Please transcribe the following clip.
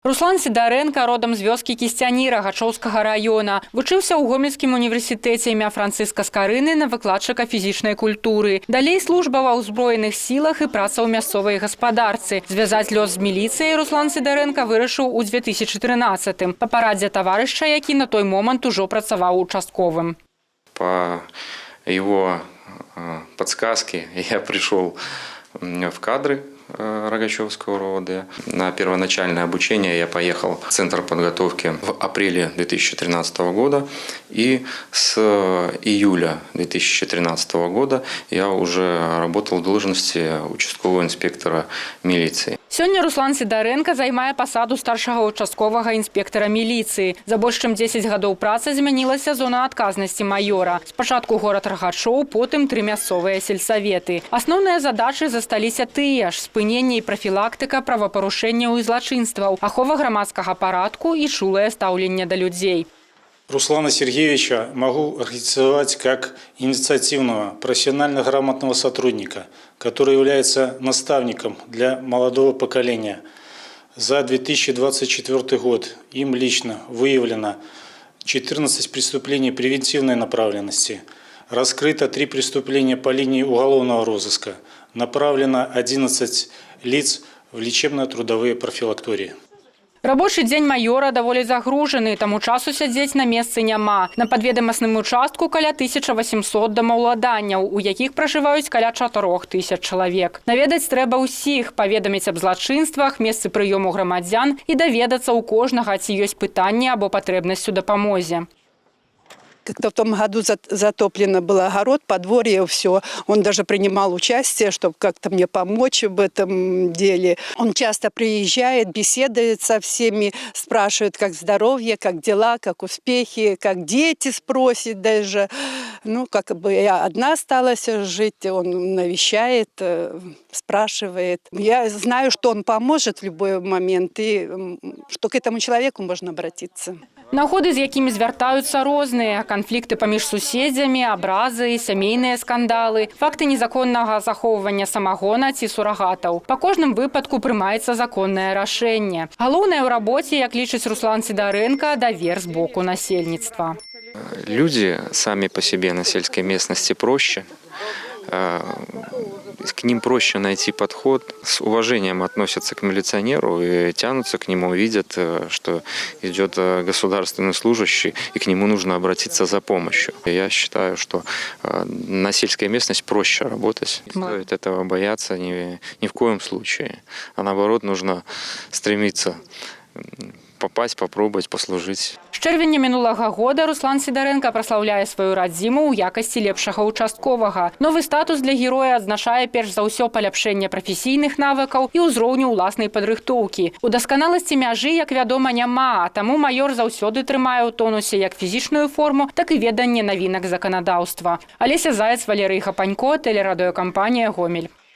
Руслан Сидоренко родом з вёскі Кісцяні Рагачоўскага района. Вучыўся ў Гомельскім універсітэце імя Францыска Скарыны на выкладчыка фізічнай культуры. Далей служба ва ўзброеных сілах і праца ў мясцовай гаспадарцы. Звязаць лёс з міліцыяй Руслан Сидоренко вырашыў у 2013-м па парадзе таварыша, які на той момант ужо працаваў участковым. По его подсказке я пришел в кадры Рогачевского рода. На первоначальное обучение я поехал в Центр подготовки в апреле 2013 года. И с июля 2013 года я уже работал в должности участкового инспектора милиции. Сёння Руслан Сидоренко займае пасаду старшага участковага інспектара міліцыі. За больш чым 10 гадоў працы змянілася зона адказнасці майора. Спачатку горад Рагачоў, потым 3 мясцовыя сельсаветы. Асноўныя задачы засталіся тыя ж: спыненне і прафілактыка правапарушэнняў і злачынстваў, ахова грамадскага парадку і чулае стаўленне да людзей. Руслана Сергеевича могу охарактеризовать как инициативного, профессионально грамотного сотрудника, который является наставником для молодого поколения. За 2024 год им лично выявлено 14 преступлений превентивной направленности, раскрыто 3 преступления по линии уголовного розыска, направлено 11 лиц в лечебно-трудовые профилактории. Рабочий дзень майора даволі загружаны, таму часу сядзець на месцы няма. На падведамасным участку каля 1800 домаўладанняў, у якіх пражываюць каля 4000 чалавек. Наведаць трэба ўсіх, паведаміць аб злачынствах, месцы прыёму грамадзян і даведацца ў кожнага, ці ёсць пытанні або патрэбнасць у дапамозе. Как-то в том году затоплено был огород, подворье, все. Он даже принимал участие, чтобы как-то мне помочь в этом деле. Он часто приезжает, беседует со всеми, спрашивает, как здоровье, как дела, как успехи, как дети спросит даже. Ну, как бы я одна осталась жить, он навещает, спрашивает. Я знаю, что он поможет в любой момент и что к этому человеку можно обратиться. Нагоды, з якімі звяртаюцца розныя: канфлікты паміж суседзямі, абразы, сямейныя скандалы, факты незаконнага захоўвання самагона ці сурагатаў. Па кожным выпадку прымаецца законнае рашэнне. Галоўнае ў рабоце, як лічыць Руслан Сидоренко, давер з боку насельніцтва. Люди сами по себе на сельской местности проще. К ним проще найти подход, с уважением относятся к милиционеру и тянутся к нему, видят, что идет государственный служащий, и к нему нужно обратиться за помощью. Я считаю, что на сельской местности проще работать. Не стоит этого бояться ни в коем случае. А наоборот, нужно стремиться попасть, попробовать, послужить. З чэрвеня мінулага года Руслан Сидоренко праслаўляе сваю радзіму ў якасці лепшага участковага. Новы статус для героя адзначае перш за ўсё паляпшэнне прафесійных навыкаў і ўзроўню ўласнай падрыхтоўкі. У дасканаласці мяжы, як вядома, няма, а таму майор заўсёды трымае ў тонусе як фізічную форму, так і веданне навінак заканадаўства. Алеся Заяц, Валерый Хапанько, тэлерадыёкампанія «Гомель».